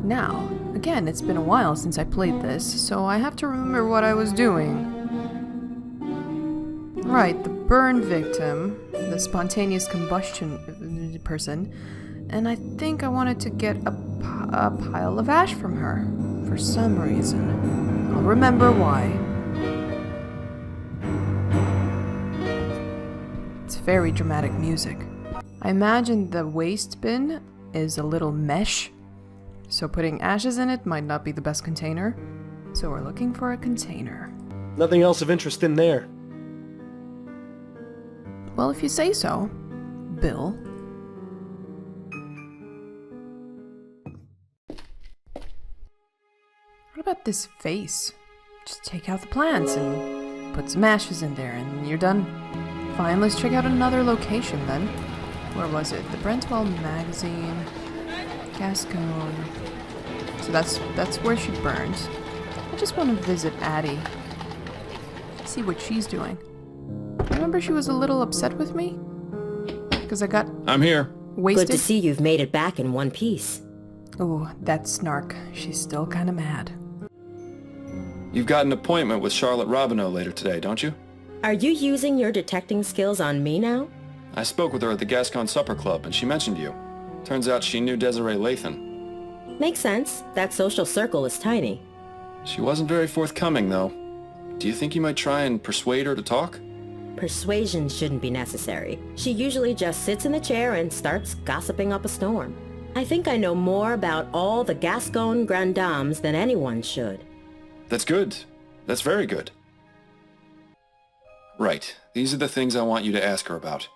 Now, again, it's been a while since I played this, so I have to remember what I was doing. Right, the burn victim, the spontaneous combustion person, and I think I wanted to get a pile of ash from her, for some reason. I'll remember why. It's very dramatic music. I imagine the waste bin is a little mesh, so putting ashes in it might not be the best container. So we're looking for a container. Nothing else of interest in there. Well, if you say so, Bill. What about this vase? Just take out the plants and put some ashes in there and you're done. Fine, let's check out another location then. Where was it? The Brentwell magazine. Gascon. So that's where she burns. I just want to visit Addie. See what she's doing. Remember she was a little upset with me? Because I got... I'm here. Wasted. Good to see you've made it back in one piece. Ooh, that snark. She's still kind of mad. You've got an appointment with Charlotte Robineau later today, don't you? Are you using your detecting skills on me now? I spoke with her at the Gascon Supper Club, and she mentioned you. Turns out she knew Desiree Lathan. Makes sense. That social circle is tiny. She wasn't very forthcoming, though. Do you think you might try and persuade her to talk? Persuasion shouldn't be necessary. She usually just sits in the chair and starts gossiping up a storm. I think I know more about all the Gascon Grand Dames than anyone should. That's good. That's very good. Right. These are the things I want you to ask her about.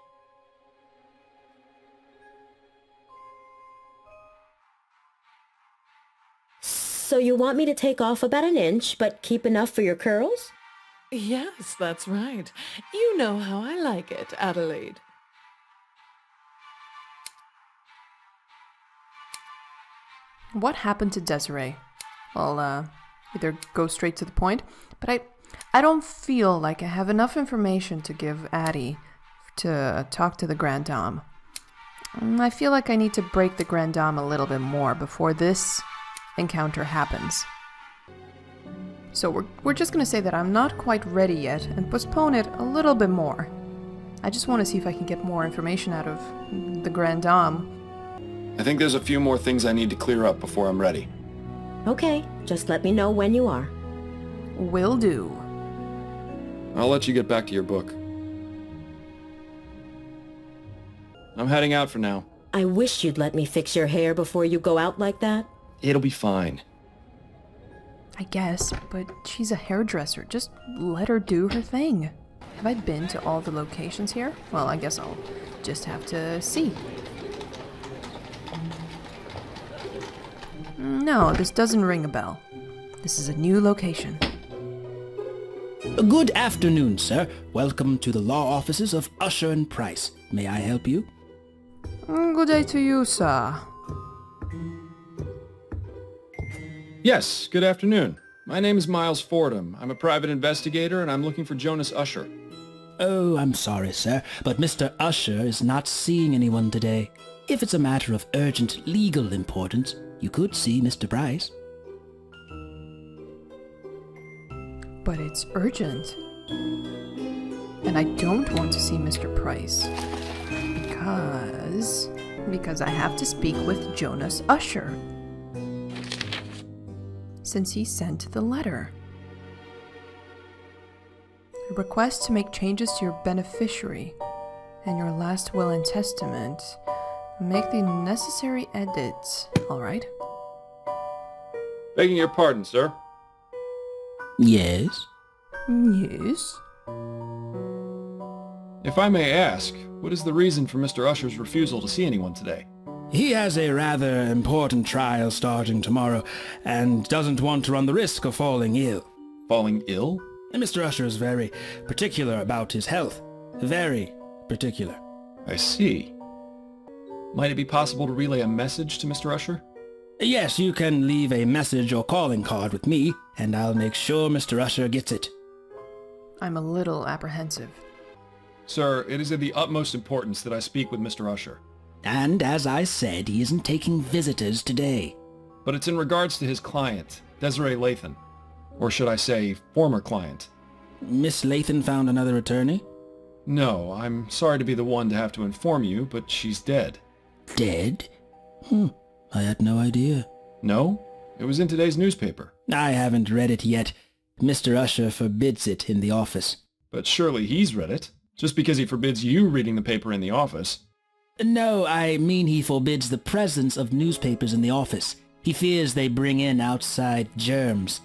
So you want me to take off about an inch, but keep enough for your curls? Yes, that's right. You know how I like it, Adelaide. What happened to Desiree? I'll either go straight to the point, but I don't feel like I have enough information to give Addie to talk to the Grand Dame. I feel like I need to break the Grand Dame a little bit more before this encounter happens. So we're just going to say that I'm not quite ready yet and postpone it a little bit more. I just want to see if I can get more information out of the Grand Dame. I think there's a few more things I need to clear up before I'm ready. Okay, just let me know when you are. Will do. I'll let you get back to your book. I'm heading out for now. I wish you'd let me fix your hair before you go out like that. It'll be fine. I guess, but she's a hairdresser. Just let her do her thing. Have I been to all the locations here? Well, I guess I'll just have to see. No, this doesn't ring a bell. This is a new location. Good afternoon, sir. Welcome to the law offices of Usher and Price. May I help you? Good day to you, sir. Yes, good afternoon. My name is Miles Fordham. I'm a private investigator, and I'm looking for Jonas Usher. Oh, I'm sorry, sir, but Mr. Usher is not seeing anyone today. If it's a matter of urgent legal importance, you could see Mr. Price. But it's urgent. And I don't want to see Mr. Price. Because I have to speak with Jonas Usher. Since he sent the letter. A request to make changes to your beneficiary and your last will and testament. Make the necessary edits. Alright. Begging your pardon, sir. Yes? Yes? If I may ask, what is the reason for Mr. Usher's refusal to see anyone today? He has a rather important trial starting tomorrow, and doesn't want to run the risk of falling ill. Falling ill? And Mr. Usher is very particular about his health. Very particular. I see. Might it be possible to relay a message to Mr. Usher? Yes, you can leave a message or calling card with me, and I'll make sure Mr. Usher gets it. I'm a little apprehensive. Sir, it is of the utmost importance that I speak with Mr. Usher. And as I said, he isn't taking visitors today. but it's in regards to his client, Desiree Lathan. Or should I say, former client. Miss Lathan found another attorney? No, I'm sorry to be the one to have to inform you, but she's dead. Dead? I had no idea. No? It was in today's newspaper. I haven't read it yet. Mr. Usher forbids it in the office. But surely he's read it, just because he forbids you reading the paper in the office. No, I mean he forbids the presence of newspapers in the office. He fears they bring in outside germs.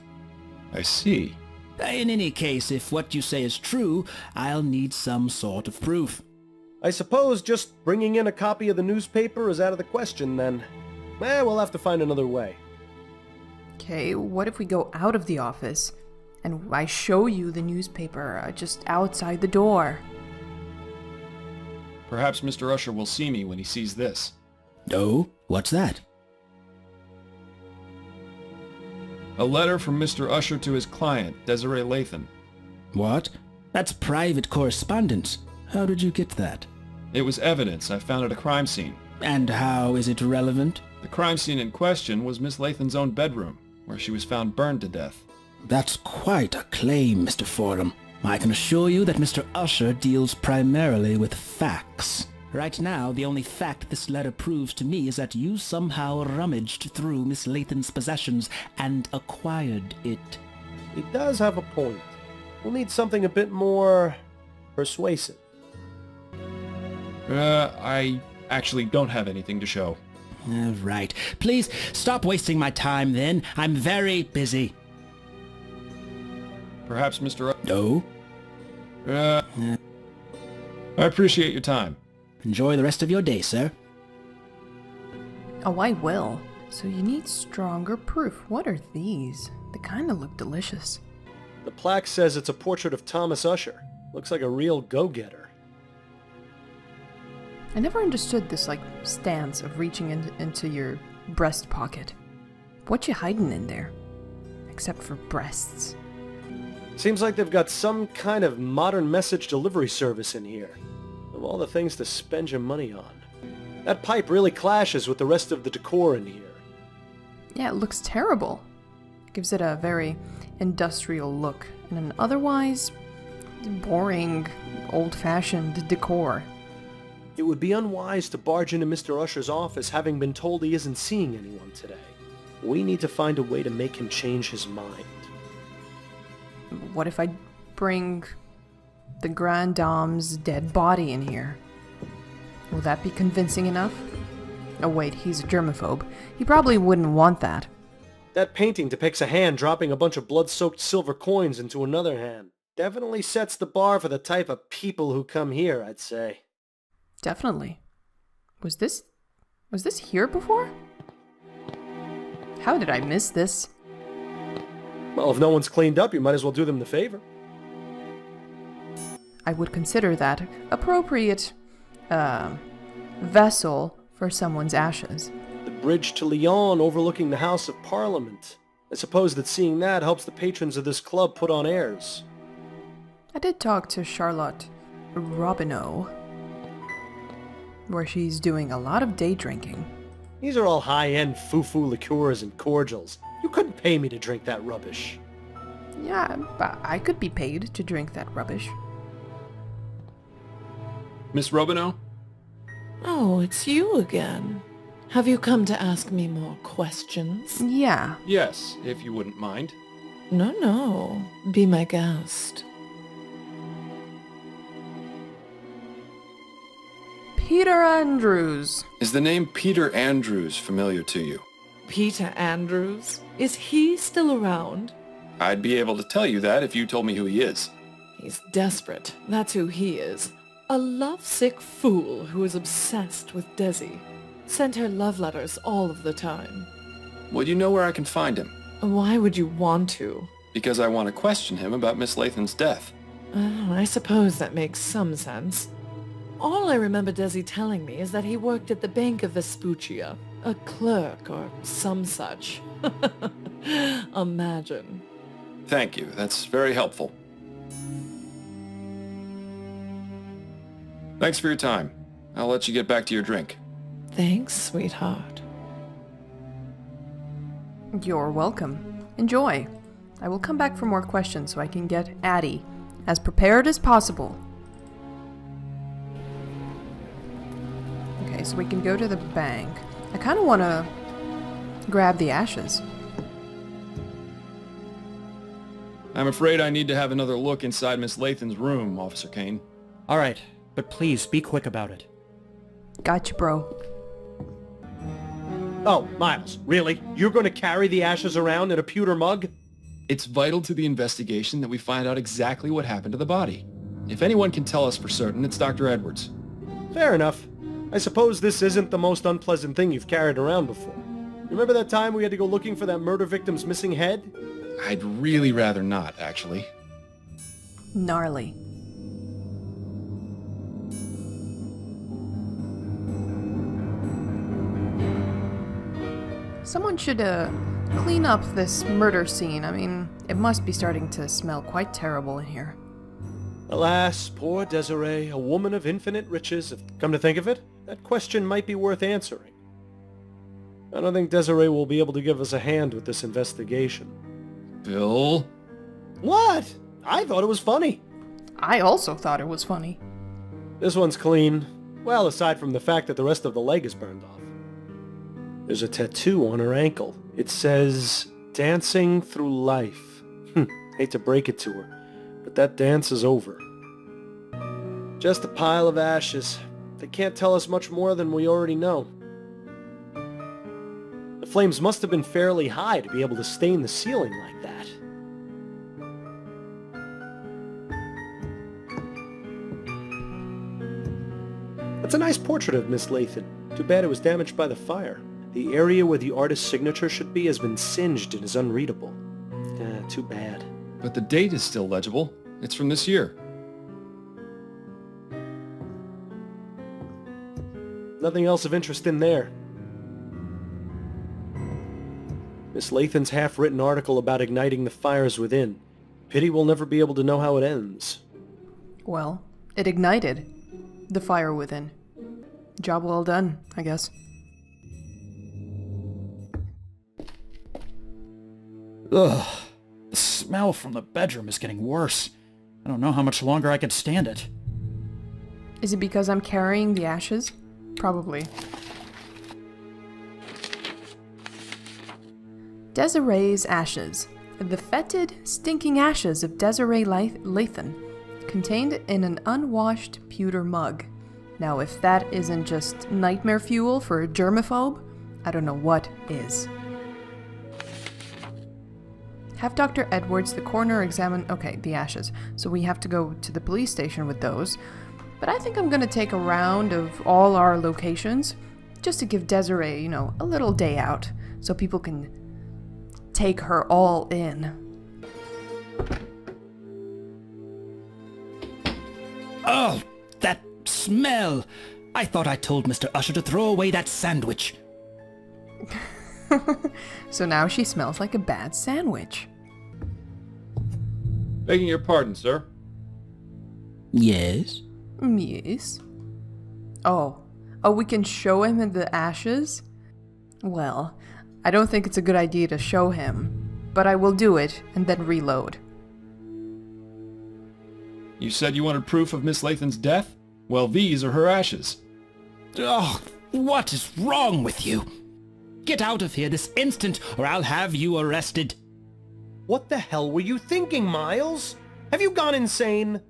I see. In any case, if what you say is true, I'll need some sort of proof. I suppose just bringing in a copy of the newspaper is out of the question then. We'll have to find another way. Okay, what if we go out of the office and I show you the newspaper just outside the door? Perhaps Mr. Usher will see me when he sees this. Oh, what's that? A letter from Mr. Usher to his client, Desiree Lathan. What? That's private correspondence. How did you get that? It was evidence I found at a crime scene. And how is it relevant? The crime scene in question was Miss Lathan's own bedroom, where she was found burned to death. That's quite a claim, Mr. Fordham. I can assure you that Mr. Usher deals primarily with facts. Right now, the only fact this letter proves to me is that you somehow rummaged through Miss Lathan's possessions and acquired it. He does have a point. We'll need something a bit more persuasive. I actually don't have anything to show. Right. Please, stop wasting my time then. I'm very busy. Perhaps Mr. No? I appreciate your time. Enjoy the rest of your day, sir. Oh, I will. So you need stronger proof. What are these? They kind of look delicious. The plaque says it's a portrait of Thomas Usher. Looks like a real go-getter. I never understood this, stance of reaching into your breast pocket. What you hiding in there? Except for breasts. Seems like they've got some kind of modern message delivery service in here. Of all the things to spend your money on. That pipe really clashes with the rest of the decor in here. Yeah, it looks terrible. Gives it a very industrial look and an otherwise boring, old-fashioned decor. It would be unwise to barge into Mr. Usher's office having been told he isn't seeing anyone today. We need to find a way to make him change his mind. What if I bring the Grand Dame's dead body in here? Will that be convincing enough? Oh wait, he's a germaphobe. He probably wouldn't want that. That painting depicts a hand dropping a bunch of blood-soaked silver coins into another hand. Definitely sets the bar for the type of people who come here, I'd say. Definitely. Was this here before? How did I miss this? Well, if no one's cleaned up, you might as well do them the favor. I would consider that appropriate, vessel for someone's ashes. The bridge to Lyon overlooking the House of Parliament. I suppose that seeing that helps the patrons of this club put on airs. I did talk to Charlotte Robineau, where she's doing a lot of day drinking. These are all high-end foo-foo liqueurs and cordials. You couldn't pay me to drink that rubbish. Yeah, but I could be paid to drink that rubbish. Miss Robineau? Oh, it's you again. Have you come to ask me more questions? Yeah. Yes, if you wouldn't mind. No. Be my guest. Peter Andrews. Is the name Peter Andrews familiar to you? Peter Andrews? Is he still around? I'd be able to tell you that if you told me who he is. He's desperate. That's who he is. A lovesick fool who is obsessed with Desi. Sent her love letters all of the time. Would you know where I can find him? Why would you want to? Because I want to question him about Miss Lathan's death. I suppose that makes some sense. All I remember Desi telling me is that he worked at the Bank of Vespuccia, a clerk or some such. Imagine. Thank you. That's very helpful. Thanks for your time. I'll let you get back to your drink. Thanks, sweetheart. You're welcome. Enjoy. I will come back for more questions so I can get Addie as prepared as possible. Okay, so we can go to the bank. I kind of want to grab the ashes. I'm afraid I need to have another look inside Miss Lathan's room, Officer Kane. All right, but please be quick about it. Gotcha, bro. Oh, Miles, really? You're going to carry the ashes around in a pewter mug? It's vital to the investigation that we find out exactly what happened to the body. If anyone can tell us for certain, it's Dr. Edwards. Fair enough. I suppose this isn't the most unpleasant thing you've carried around before. Remember that time we had to go looking for that murder victim's missing head? I'd really rather not, actually. Gnarly. Someone should, clean up this murder scene. I mean, it must be starting to smell quite terrible in here. Alas, poor Desiree, a woman of infinite riches. Come to think of it, that question might be worth answering. I don't think Desiree will be able to give us a hand with this investigation. Bill? What? I thought it was funny. I also thought it was funny. This one's clean. Well, aside from the fact that the rest of the leg is burned off. There's a tattoo on her ankle. It says, "Dancing through life." Hate to break it to her, but that dance is over. Just a pile of ashes. They can't tell us much more than we already know. The flames must have been fairly high to be able to stain the ceiling like that. That's a nice portrait of Miss Lathan. Too bad it was damaged by the fire. The area where the artist's signature should be has been singed and is unreadable. Too bad. But the date is still legible. It's from this year. Nothing else of interest in there. Miss Lathan's half-written article about igniting the fires within. Pity we'll never be able to know how it ends. Well, it ignited the fire within. Job well done, I guess. Ugh. The smell from the bedroom is getting worse. I don't know how much longer I can stand it. Is it because I'm carrying the ashes? Probably. Desiree's ashes. The fetid, stinking ashes of Desiree Lathan, contained in an unwashed pewter mug. Now, if that isn't just nightmare fuel for a germaphobe, I don't know what is. Have Dr. Edwards, the coroner, examine... Okay, the ashes. So we have to go to the police station with those. But I think I'm gonna take a round of all our locations, just to give Desiree, a little day out, so people can take her all in. Oh, that smell! I thought I told Mr. Usher to throw away that sandwich. So now she smells like a bad sandwich. Begging your pardon, sir. Yes? Yes. Oh, we can show him the ashes? Well, I don't think it's a good idea to show him, but I will do it and then reload. You said you wanted proof of Miss Lathan's death? Well, these are her ashes. Oh, what is wrong with you? Get out of here this instant, or I'll have you arrested. What the hell were you thinking, Miles? Have you gone insane?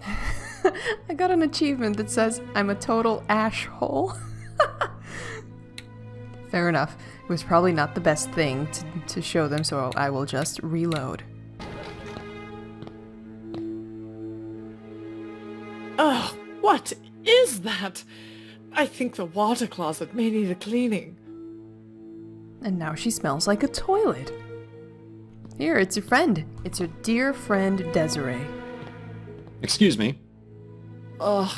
I got an achievement that says I'm a total ash hole. Fair enough. It was probably not the best thing to show them, so I will just reload. Ugh, what is that? I think the water closet may need a cleaning. And now she smells like a toilet. Here, it's your friend. It's your dear friend Desiree. Excuse me. Ugh,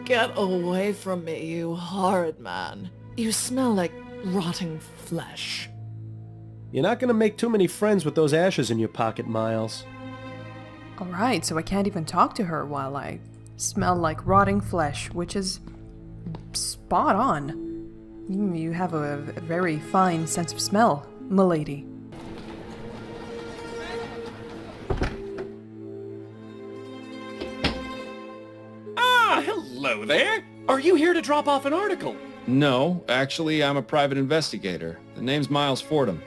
get away from me, you horrid man. You smell like rotting flesh. You're not gonna make too many friends with those ashes in your pocket, Miles. Alright, so I can't even talk to her while I smell like rotting flesh, which is spot on. You have a very fine sense of smell, milady. Ah, hello there. Are you here to drop off an article? No, actually, I'm a private investigator. The name's Miles Fordham.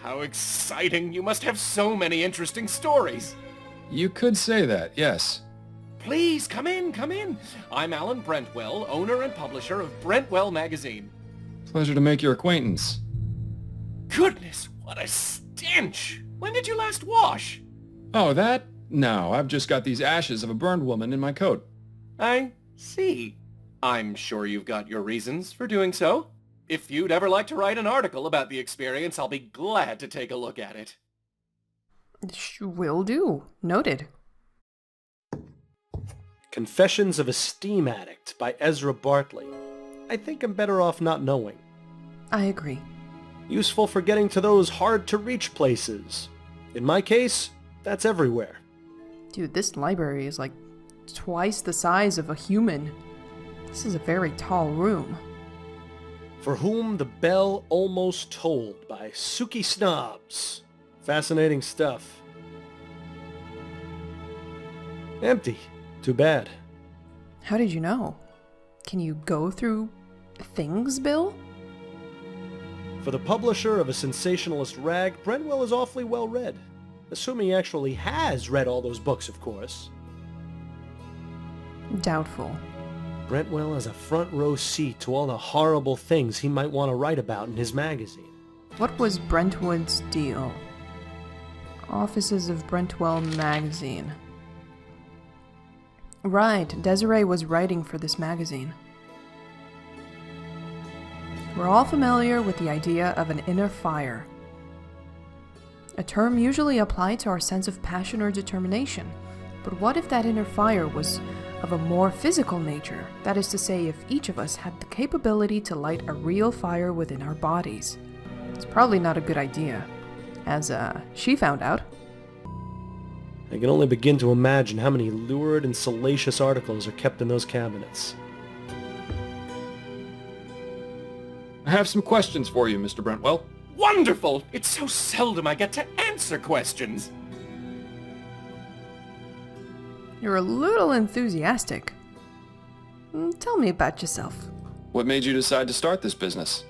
How exciting. You must have so many interesting stories. You could say that, yes. Please, come in, come in. I'm Alan Brentwell, owner and publisher of Brentwell Magazine. Pleasure to make your acquaintance. Goodness, what a stench. When did you last wash? Oh, that? No, I've just got these ashes of a burned woman in my coat. I see. I'm sure you've got your reasons for doing so. If you'd ever like to write an article about the experience, I'll be glad to take a look at it. Will do. Noted. Confessions of a Steam Addict by Ezra Bartley. I think I'm better off not knowing. I agree. Useful for getting to those hard-to-reach places. In my case, that's everywhere. Dude, this library is like twice the size of a human. This is a very tall room. For Whom the Bell Almost Tolled by Suki Snobs. Fascinating stuff. Empty. Too bad. How did you know? Can you go through things, Bill? For the publisher of a sensationalist rag, Brentwell is awfully well read. Assuming he actually has read all those books, of course. Doubtful. Brentwell has a front row seat to all the horrible things he might want to write about in his magazine. What was Brentwood's deal? Offices of Brentwell Magazine. Right, Desiree was writing for this magazine. We're all familiar with the idea of an inner fire. A term usually applied to our sense of passion or determination. But what if that inner fire was of a more physical nature? That is to say, if each of us had the capability to light a real fire within our bodies. It's probably not a good idea, as she found out. I can only begin to imagine how many lurid and salacious articles are kept in those cabinets. I have some questions for you, Mr. Brentwell. Wonderful! It's so seldom I get to answer questions. You're a little enthusiastic. Tell me about yourself. What made you decide to start this business?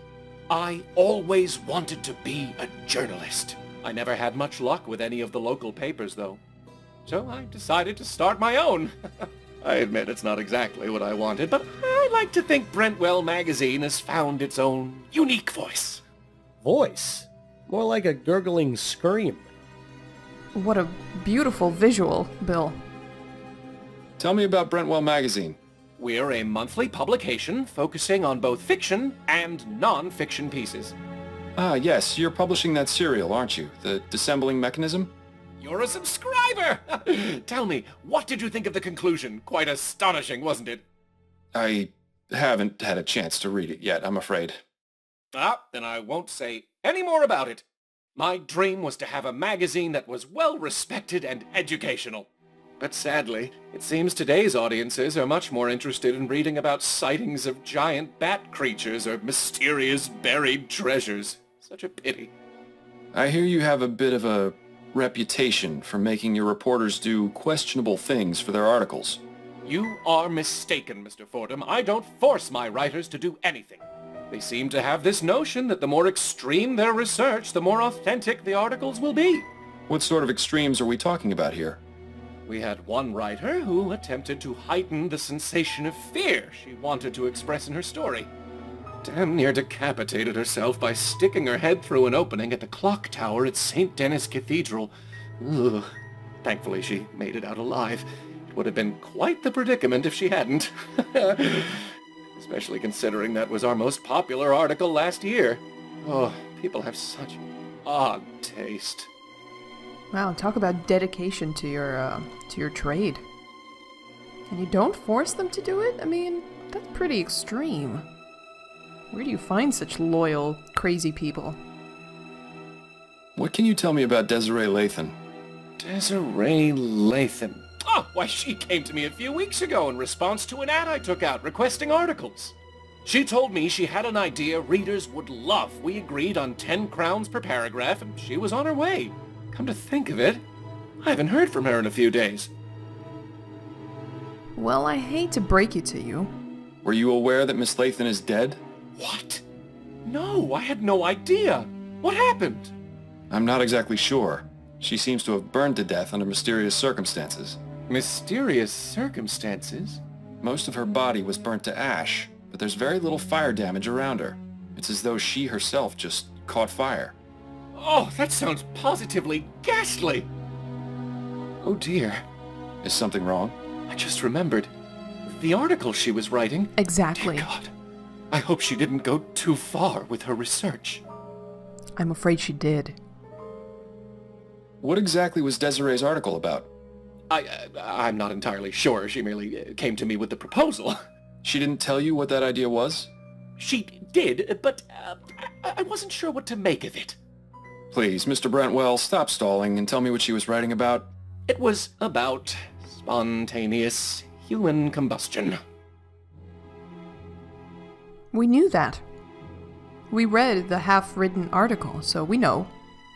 I always wanted to be a journalist. I never had much luck with any of the local papers, though. So I decided to start my own. I admit it's not exactly what I wanted, but I like to think Brentwell Magazine has found its own unique voice. Voice? More like a gurgling scream. What a beautiful visual, Bill. Tell me about Brentwell Magazine. We're a monthly publication focusing on both fiction and non-fiction pieces. Ah, yes, you're publishing that serial, aren't you? The Dissembling Mechanism? You're a subscriber! Tell me, what did you think of the conclusion? Quite astonishing, wasn't it? I haven't had a chance to read it yet, I'm afraid. Ah, then I won't say any more about it. My dream was to have a magazine that was well-respected and educational. But sadly, it seems today's audiences are much more interested in reading about sightings of giant bat creatures or mysterious buried treasures. Such a pity. I hear you have a bit of a reputation for making your reporters do questionable things for their articles. You are mistaken, Mr. Fordham. I don't force my writers to do anything. They seem to have this notion that the more extreme their research, the more authentic the articles will be. What sort of extremes are we talking about here? We had one writer who attempted to heighten the sensation of fear she wanted to express in her story. Damn near decapitated herself by sticking her head through an opening at the clock tower at St. Denis Cathedral. Ugh. Thankfully, she made it out alive. It would have been quite the predicament if she hadn't. Especially considering that was our most popular article last year. Oh, people have such odd taste. Wow, talk about dedication to your trade. And you don't force them to do it? I mean, that's pretty extreme. Where do you find such loyal, crazy people? What can you tell me about Desiree Lathan? Desiree Lathan. Oh, why, she came to me a few weeks ago in response to an ad I took out requesting articles. She told me she had an idea readers would love. We agreed on 10 crowns per paragraph, and she was on her way. Come to think of it, I haven't heard from her in a few days. Well, I hate to break it to you. Were you aware that Miss Lathan is dead? What? No, I had no idea. What happened? I'm not exactly sure. She seems to have burned to death under mysterious circumstances. Mysterious circumstances? Most of her body was burnt to ash, but there's very little fire damage around her. It's as though she herself just caught fire. Oh, that sounds positively ghastly. Oh dear. Is something wrong? I just remembered. The article she was writing. Exactly. Dear God. I hope she didn't go too far with her research. I'm afraid she did. What exactly was Desiree's article about? I'm not entirely sure. She merely came to me with the proposal. She didn't tell you what that idea was? She did, but I wasn't sure what to make of it. Please, Mr. Brentwell, stop stalling and tell me what she was writing about. It was about spontaneous human combustion. We knew that. We read the half-written article, so we know.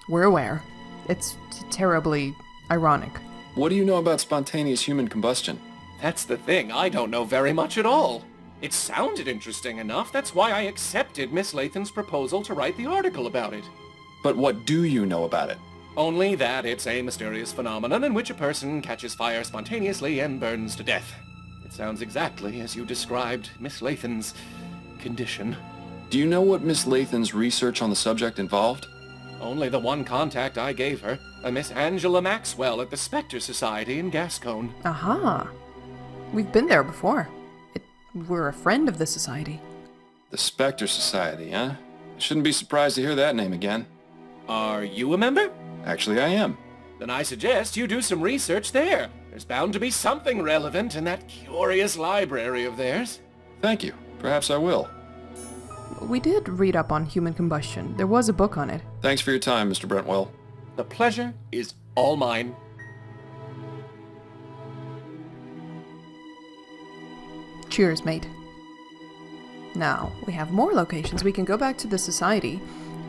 We're aware. It's terribly ironic. What do you know about spontaneous human combustion? That's the thing. I don't know very much at all. It sounded interesting enough. That's why I accepted Miss Lathan's proposal to write the article about it. But what do you know about it? Only that it's a mysterious phenomenon in which a person catches fire spontaneously and burns to death. It sounds exactly as you described Miss Lathan's condition. Do you know what Miss Lathan's research on the subject involved? Only the one contact I gave her, a Miss Angela Maxwell at the Spectre Society in Gascon. Aha. We've been there before. We're a friend of the society. The Spectre Society, huh? I shouldn't be surprised to hear that name again. Are you a member? Actually, I am. Then I suggest you do some research there. There's bound to be something relevant in that curious library of theirs. Thank you. Perhaps I will. We did read up on human combustion. There was a book on it. Thanks for your time, Mr. Brentwell. The pleasure is all mine. Cheers, mate. Now, we have more locations. We can go back to the society,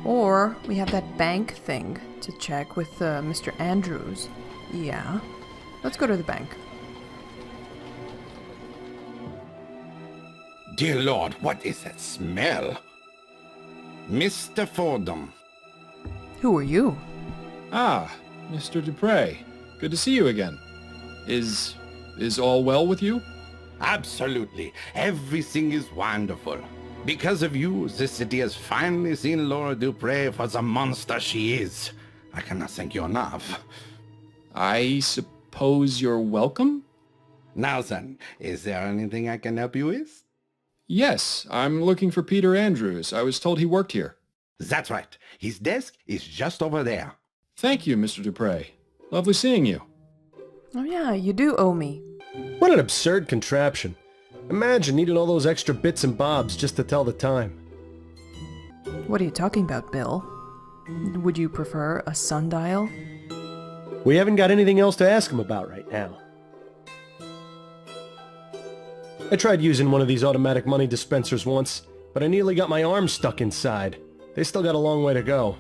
or we have that bank thing to check with Mr. Andrews. Yeah. Let's go to the bank. Dear Lord, what is that smell? Mr. Fordham. Who are you? Ah, Mr. Dupre. Good to see you again. Is all well with you? Absolutely. Everything is wonderful. Because of you, this city has finally seen Laura Dupre for the monster she is. I cannot thank you enough. I suppose you're welcome? Now then, is there anything I can help you with? Yes, I'm looking for Peter Andrews. I was told he worked here. That's right. His desk is just over there. Thank you, Mr. Dupre. Lovely seeing you. Oh yeah, you do owe me. What an absurd contraption. Imagine needing all those extra bits and bobs just to tell the time. What are you talking about, Bill? Would you prefer a sundial? We haven't got anything else to ask him about right now. I tried using one of these automatic money dispensers once, but I nearly got my arm stuck inside. They still got a long way to go.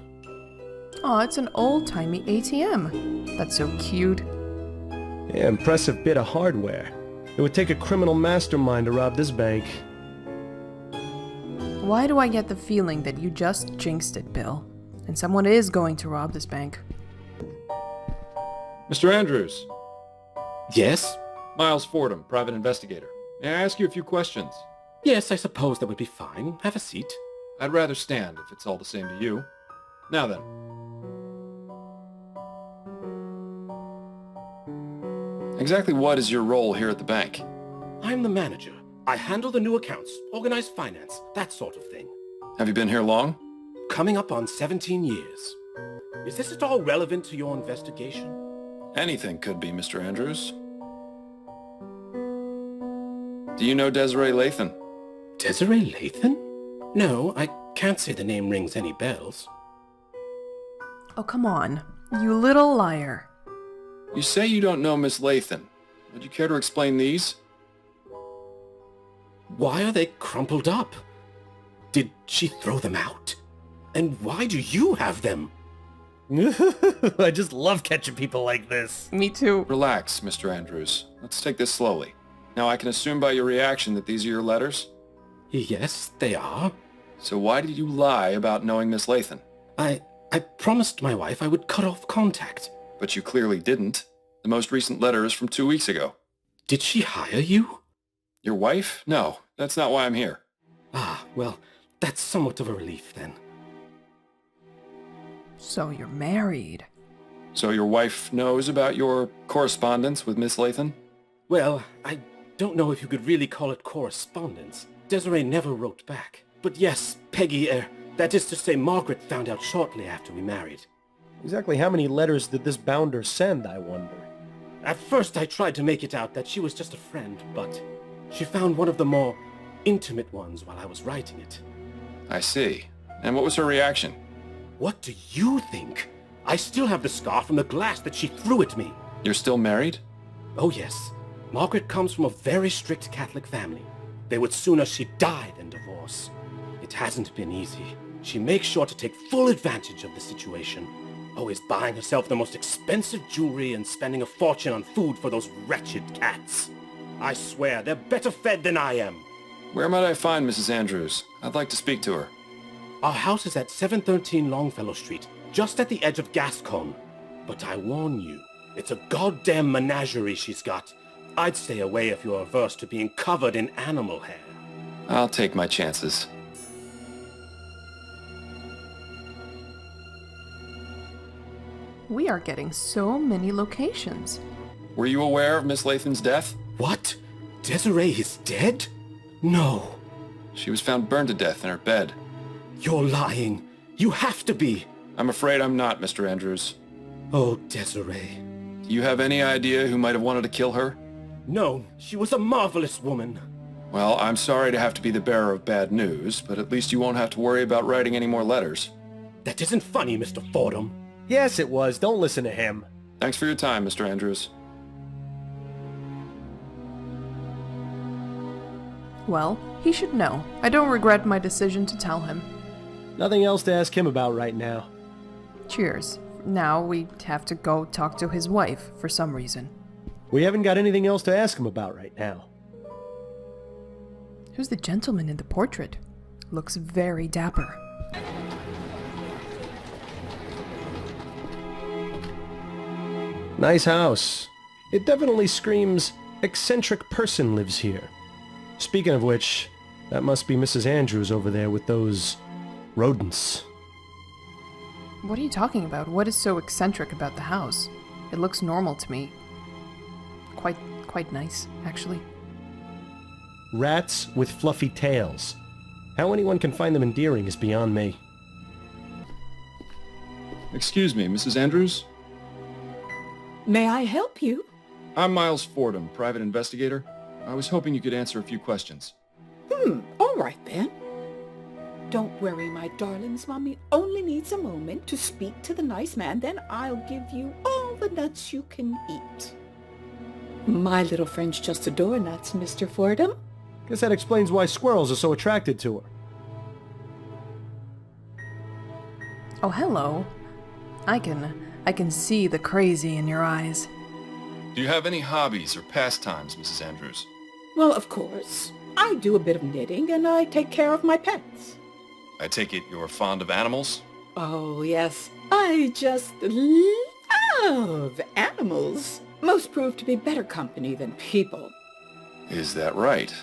Oh, it's an old-timey ATM. That's so cute. Yeah, impressive bit of hardware. It would take a criminal mastermind to rob this bank. Why do I get the feeling that you just jinxed it, Bill? And someone is going to rob this bank. Mr. Andrews. Yes? Miles Fordham, private investigator. May I ask you a few questions? Yes, I suppose that would be fine. Have a seat. I'd rather stand, if it's all the same to you. Now then. Exactly what is your role here at the bank? I'm the manager. I handle the new accounts, organize finance, that sort of thing. Have you been here long? Coming up on 17 years. Is this at all relevant to your investigation? Anything could be, Mr. Andrews. Do you know Desiree Lathan? Desiree Lathan? No, I can't say the name rings any bells. Oh, come on. You little liar. You say you don't know Miss Lathan. Would you care to explain these? Why are they crumpled up? Did she throw them out? And why do you have them? I just love catching people like this. Me too. Relax, Mr. Andrews. Let's take this slowly. Now, I can assume by your reaction that these are your letters? Yes, they are. So why did you lie about knowing Miss Lathan? I promised my wife I would cut off contact. But you clearly didn't. The most recent letter is from 2 weeks ago. Did she hire you? Your wife? No, that's not why I'm here. Ah, well, that's somewhat of a relief then. So you're married. So your wife knows about your correspondence with Miss Lathan? Well, I don't know if you could really call it correspondence. Desiree never wrote back. But yes, Peggy, that is to say Margaret found out shortly after we married. Exactly how many letters did this bounder send, I wonder? At first I tried to make it out that she was just a friend, but she found one of the more intimate ones while I was writing it. I see. And what was her reaction? What do you think? I still have the scar from the glass that she threw at me. You're still married? Oh yes. Margaret comes from a very strict Catholic family. They would sooner she die than divorce. It hasn't been easy. She makes sure to take full advantage of the situation, always buying herself the most expensive jewelry and spending a fortune on food for those wretched cats. I swear, they're better fed than I am. Where might I find Mrs. Andrews? I'd like to speak to her. Our house is at 713 Longfellow Street, just at the edge of Gascon. But I warn you, it's a goddamn menagerie she's got. I'd stay away if you're averse to being covered in animal hair. I'll take my chances. We are getting so many locations. Were you aware of Miss Lathan's death? What? Desiree is dead? No. She was found burned to death in her bed. You're lying. You have to be. I'm afraid I'm not, Mr. Andrews. Oh, Desiree. Do you have any idea who might have wanted to kill her? No, she was a marvelous woman. Well, I'm sorry to have to be the bearer of bad news, but at least you won't have to worry about writing any more letters. That isn't funny, Mr. Fordham. Yes, it was. Don't listen to him. Thanks for your time, Mr. Andrews. Well, he should know. I don't regret my decision to tell him. Nothing else to ask him about right now. Cheers. Now we have to go talk to his wife for some reason. We haven't got anything else to ask him about right now. Who's the gentleman in the portrait? Looks very dapper. Nice house. It definitely screams, eccentric person lives here. Speaking of which, that must be Mrs. Andrews over there with those rodents. What are you talking about? What is so eccentric about the house? It looks normal to me. Quite nice, actually. Rats with fluffy tails. How anyone can find them endearing is beyond me. Excuse me, Mrs. Andrews? May I help you? I'm Miles Fordham, private investigator. I was hoping you could answer a few questions. All right then. Don't worry, my darlings. Mommy only needs a moment to speak to the nice man, then I'll give you all the nuts you can eat. My little friends just adore nuts, Mr. Fordham. Guess that explains why squirrels are so attracted to her. Oh, hello. I can see the crazy in your eyes. Do you have any hobbies or pastimes, Mrs. Andrews? Well, of course. I do a bit of knitting and I take care of my pets. I take it you're fond of animals? Oh, yes. I just love animals. Most prove to be better company than people. Is that right?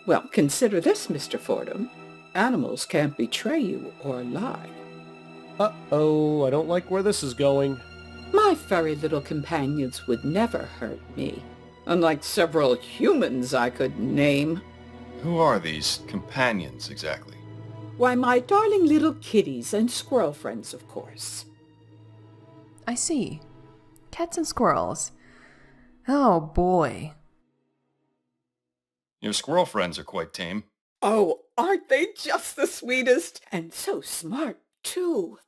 Well, consider this, Mr. Fordham. Animals can't betray you or lie. Uh-oh, I don't like where this is going. My furry little companions would never hurt me, unlike several humans I could name. Who are these companions, exactly? Why, my darling little kitties and squirrel friends, of course. I see. Cats and squirrels. Oh, boy. Your squirrel friends are quite tame. Oh, aren't they just the sweetest? And so smart, too.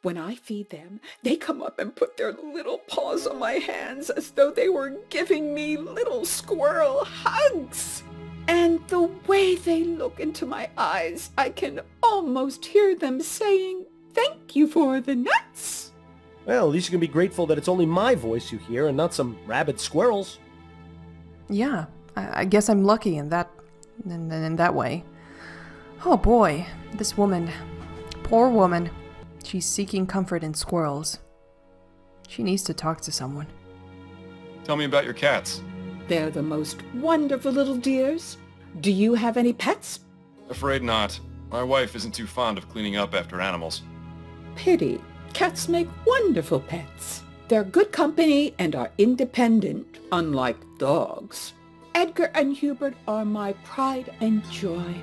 When I feed them, they come up and put their little paws on my hands as though they were giving me little squirrel hugs. And the way they look into my eyes, I can almost hear them saying, "Thank you for the nuts." Well, at least you can be grateful that it's only my voice you hear and not some rabid squirrels. Yeah, I guess I'm lucky in that way. Oh boy, this woman. Poor woman. She's seeking comfort in squirrels. She needs to talk to someone. Tell me about your cats. They're the most wonderful little dears. Do you have any pets? Afraid not. My wife isn't too fond of cleaning up after animals. Pity. Cats make wonderful pets. They're good company and are independent, unlike dogs. Edgar and Hubert are my pride and joy.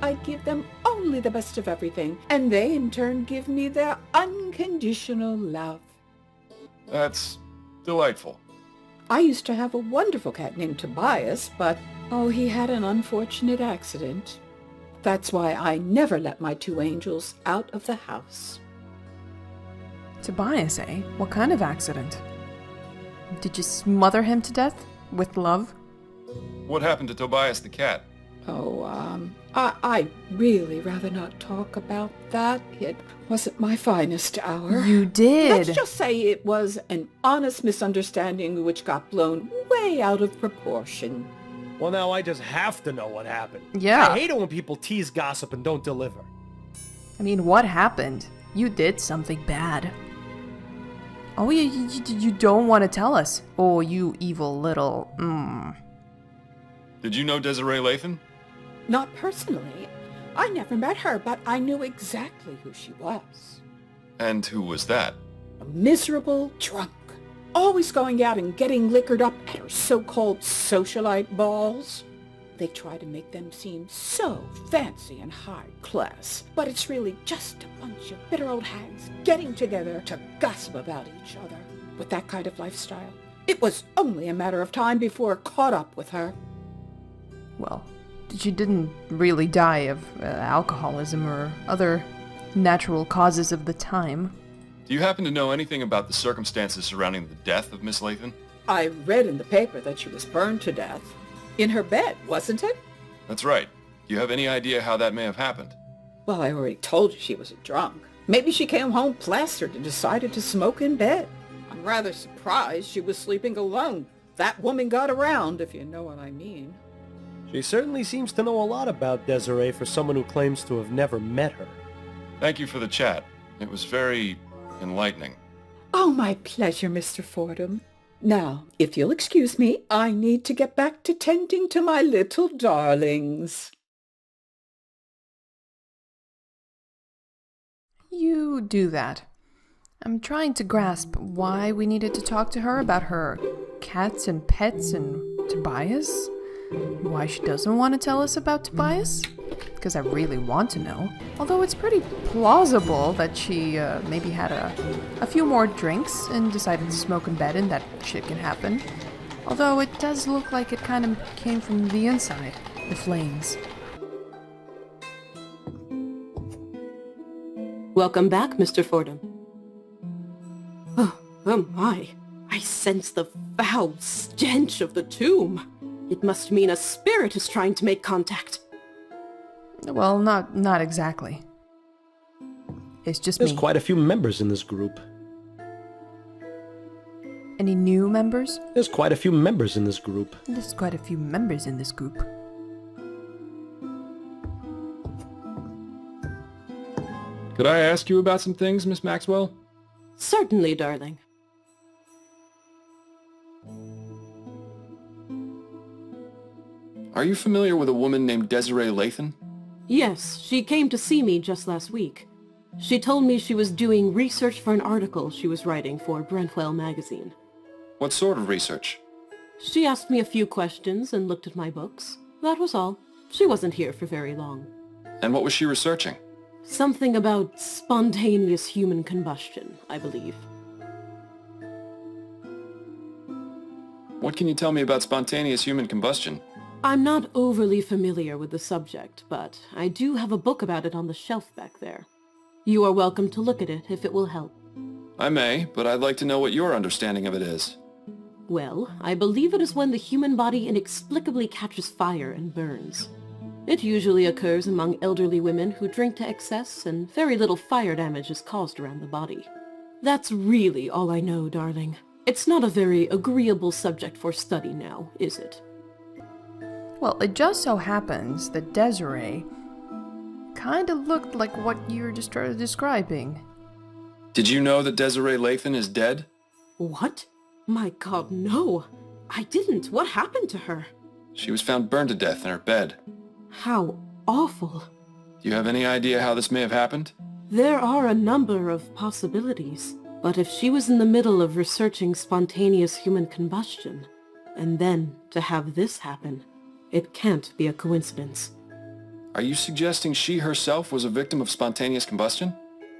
I give them only the best of everything, and they in turn give me their unconditional love. That's delightful. I used to have a wonderful cat named Tobias, but, he had an unfortunate accident. That's why I never let my two angels out of the house. Tobias, eh? What kind of accident? Did you smother him to death? With love? What happened to Tobias the cat? I'd really rather not talk about that. It wasn't my finest hour. You did! Let's just say it was an honest misunderstanding which got blown way out of proportion. Well, now I just have to know what happened. Yeah. I hate it when people tease gossip and don't deliver. I mean, what happened? You did something bad. Oh, you don't want to tell us. Oh, you evil little... Did you know Desiree Lathan? Not personally. I never met her, but I knew exactly who she was. And who was that? A miserable drunk. Always going out and getting liquored up at her so-called socialite balls. They try to make them seem so fancy and high class, but it's really just a bunch of bitter old hags getting together to gossip about each other. With that kind of lifestyle, it was only a matter of time before it caught up with her. Well, she didn't really die of alcoholism or other natural causes of the time. Do you happen to know anything about the circumstances surrounding the death of Miss Lathan? I read in the paper that she was burned to death. In her bed, wasn't it? That's right. Do you have any idea how that may have happened? Well, I already told you she was a drunk. Maybe she came home plastered and decided to smoke in bed. I'm rather surprised she was sleeping alone. That woman got around, if you know what I mean. She certainly seems to know a lot about Desiree for someone who claims to have never met her. Thank you for the chat. It was very enlightening. Oh, my pleasure, Mr. Fordham. Now, if you'll excuse me, I need to get back to tending to my little darlings. You do that. I'm trying to grasp why we needed to talk to her about her cats and pets and Tobias. Why she doesn't want to tell us about Tobias? Because I really want to know. Although it's pretty plausible that she maybe had a few more drinks and decided to smoke in bed, and that shit can happen. Although it does look like it kind of came from the inside, the flames. Welcome back, Mr. Fordham. Oh my. I sense the foul stench of the tomb. It must mean a spirit is trying to make contact. Well, not exactly. It's just There's me. quite a few members in this group. Any new members? There's quite a few members in this group. There's quite a few members in this group. Could I ask you about some things, Miss Maxwell? Certainly, darling. Are you familiar with a woman named Desiree Lathan? Yes, she came to see me just last week. She told me she was doing research for an article she was writing for Brentwell magazine. What sort of research? She asked me a few questions and looked at my books. That was all. She wasn't here for very long. And what was she researching? Something about spontaneous human combustion, I believe. What can you tell me about spontaneous human combustion? I'm not overly familiar with the subject, but I do have a book about it on the shelf back there. You are welcome to look at it if it will help. I may, but I'd like to know what your understanding of it is. Well, I believe it is when the human body inexplicably catches fire and burns. It usually occurs among elderly women who drink to excess, and very little fire damage is caused around the body. That's really all I know, darling. It's not a very agreeable subject for study now, is it? Well, it just so happens that Desiree kind of looked like what you were just describing. Did you know that Desiree Lathan is dead? What? My God, no! I didn't. What happened to her? She was found burned to death in her bed. How awful. Do you have any idea how this may have happened? There are a number of possibilities, but if she was in the middle of researching spontaneous human combustion, and then to have this happen, it can't be a coincidence. Are you suggesting she herself was a victim of spontaneous combustion?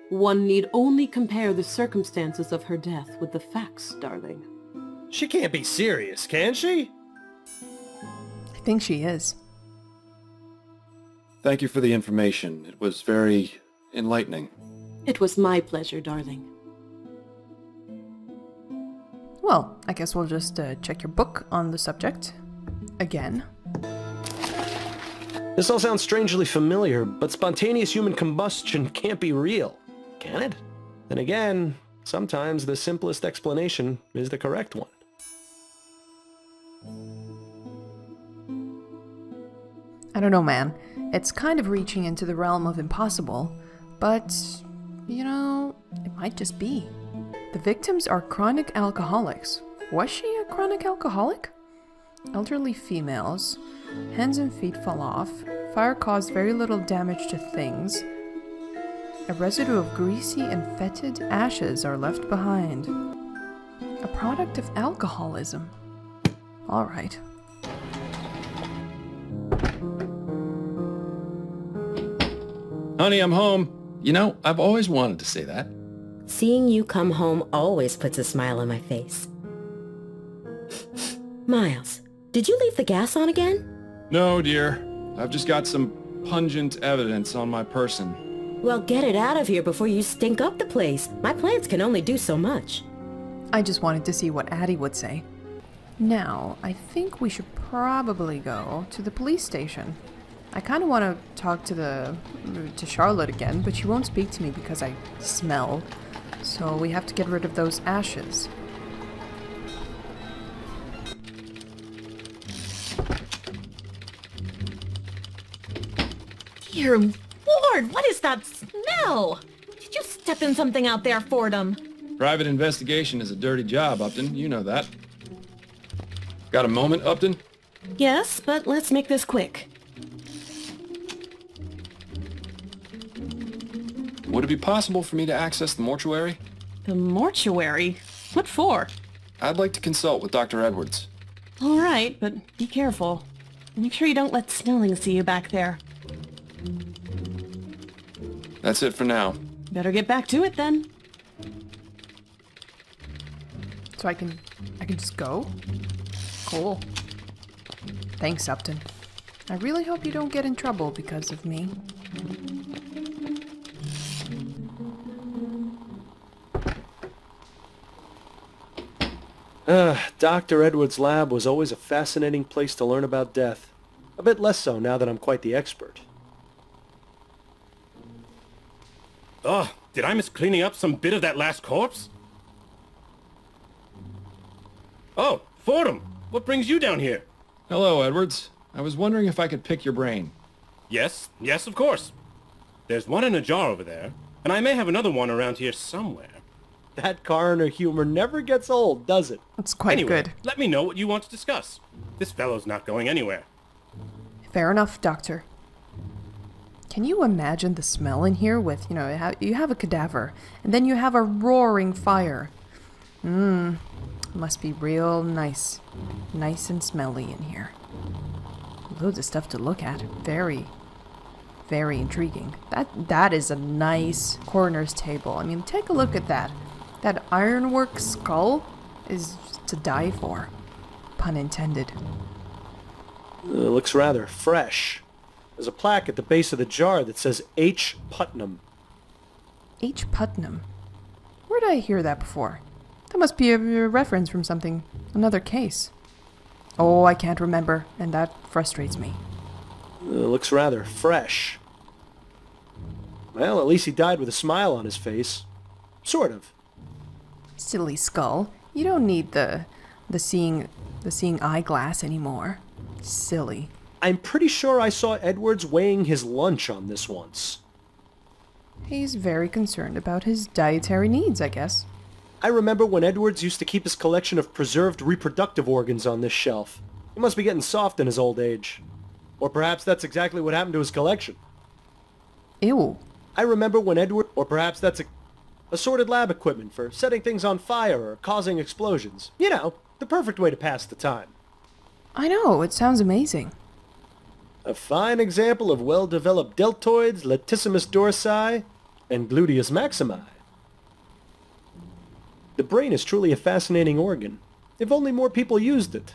One need only compare the circumstances of her death with the facts, darling. She can't be serious, can she? I think she is. Thank you for the information. It was very enlightening. It was my pleasure, darling. Well, I guess we'll just check your book on the subject. Again. This all sounds strangely familiar, but spontaneous human combustion can't be real, can it? Then again, sometimes the simplest explanation is the correct one. I don't know, man. It's kind of reaching into the realm of impossible, but, you know, it might just be. The victims are chronic alcoholics. Was she a chronic alcoholic? Elderly females. Hands and feet fall off. Fire caused very little damage to things. A residue of greasy and fetid ashes are left behind. A product of alcoholism. All right. Honey, I'm home. You know, I've always wanted to say that. Seeing you come home always puts a smile on my face. Miles, did you leave the gas on again? No, dear. I've just got some pungent evidence on my person. Well, get it out of here before you stink up the place. My plants can only do so much. I just wanted to see what Addie would say. Now, I think we should probably go to the police station. I kind of want to talk to Charlotte again, but she won't speak to me because I smell. So we have to get rid of those ashes. Dear Lord, what is that smell? Did you step in something out there, Fordham? Private investigation is a dirty job, Upton. You know that. Got a moment, Upton? Yes, but let's make this quick. Would it be possible for me to access the mortuary? The mortuary? What for? I'd like to consult with Dr. Edwards. All right, but be careful. Make sure you don't let Snelling see you back there. That's it for now. Better get back to it then. So I can just go? Cool. Thanks, Upton. I really hope you don't get in trouble because of me. Dr. Edwards' lab was always a fascinating place to learn about death. A bit less so now that I'm quite the expert. Oh, did I miss cleaning up some bit of that last corpse? Oh, Fordham, what brings you down here? Hello, Edwards. I was wondering if I could pick your brain. Yes, of course. There's one in a jar over there, and I may have another one around here somewhere. That coroner humor never gets old, does it? It's quite Anyway, good. let me know what you want to discuss. This fellow's not going anywhere. Fair enough, Doctor. Can you imagine the smell in here with, you have a cadaver, and then you have a roaring fire? Must be real nice. Nice and smelly in here. Loads of stuff to look at. Very, very intriguing. That is a nice coroner's table. I mean, take a look at that. That ironwork skull is to die for. Pun intended. Looks rather fresh. There's a plaque at the base of the jar that says H. Putnam. H. Putnam. Where did I hear that before? That must be a reference from something. Another case. Oh, I can't remember, and that frustrates me. Looks rather fresh. Well, at least he died with a smile on his face. Sort of. Silly skull. You don't need the seeing eyeglass anymore. Silly. I'm pretty sure I saw Edwards weighing his lunch on this once. He's very concerned about his dietary needs, I guess. I remember when Edwards used to keep his collection of preserved reproductive organs on this shelf. He must be getting soft in his old age. Or perhaps that's exactly what happened to his collection. Ew. I remember when Edward... Or perhaps that's assorted lab equipment for setting things on fire or causing explosions. You know, the perfect way to pass the time. I know, it sounds amazing. A fine example of well-developed deltoids, latissimus dorsi, and gluteus maximi. The brain is truly a fascinating organ. If only more people used it.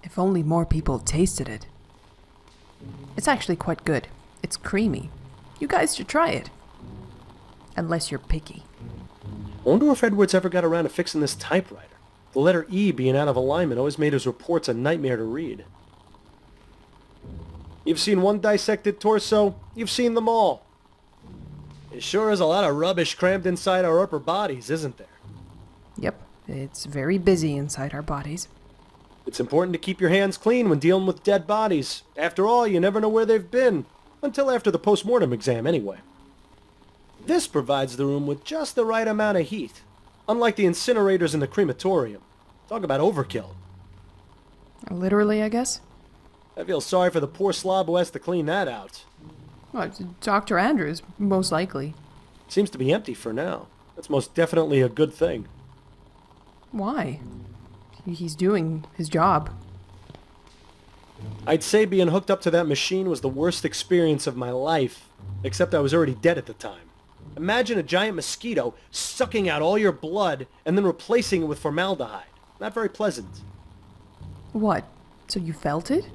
If only more people tasted it. It's actually quite good. It's creamy. You guys should try it. Unless you're picky. I wonder if Edwards ever got around to fixing this typewriter. The letter E being out of alignment always made his reports a nightmare to read. You've seen one dissected torso, you've seen them all. It sure is a lot of rubbish crammed inside our upper bodies, isn't there? Yep, it's very busy inside our bodies. It's important to keep your hands clean when dealing with dead bodies. After all, you never know where they've been. Until after the post-mortem exam, anyway. This provides the room with just the right amount of heat. Unlike the incinerators in the crematorium. Talk about overkill. Literally, I guess? I feel sorry for the poor slob who has to clean that out. Well, it's Dr. Andrews, most likely. Seems to be empty for now. That's most definitely a good thing. Why? He's doing his job. I'd say being hooked up to that machine was the worst experience of my life, except I was already dead at the time. Imagine a giant mosquito sucking out all your blood and then replacing it with formaldehyde. Not very pleasant. What? So you felt it?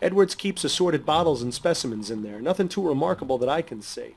Edwards keeps assorted bottles and specimens in there. Nothing too remarkable that I can see.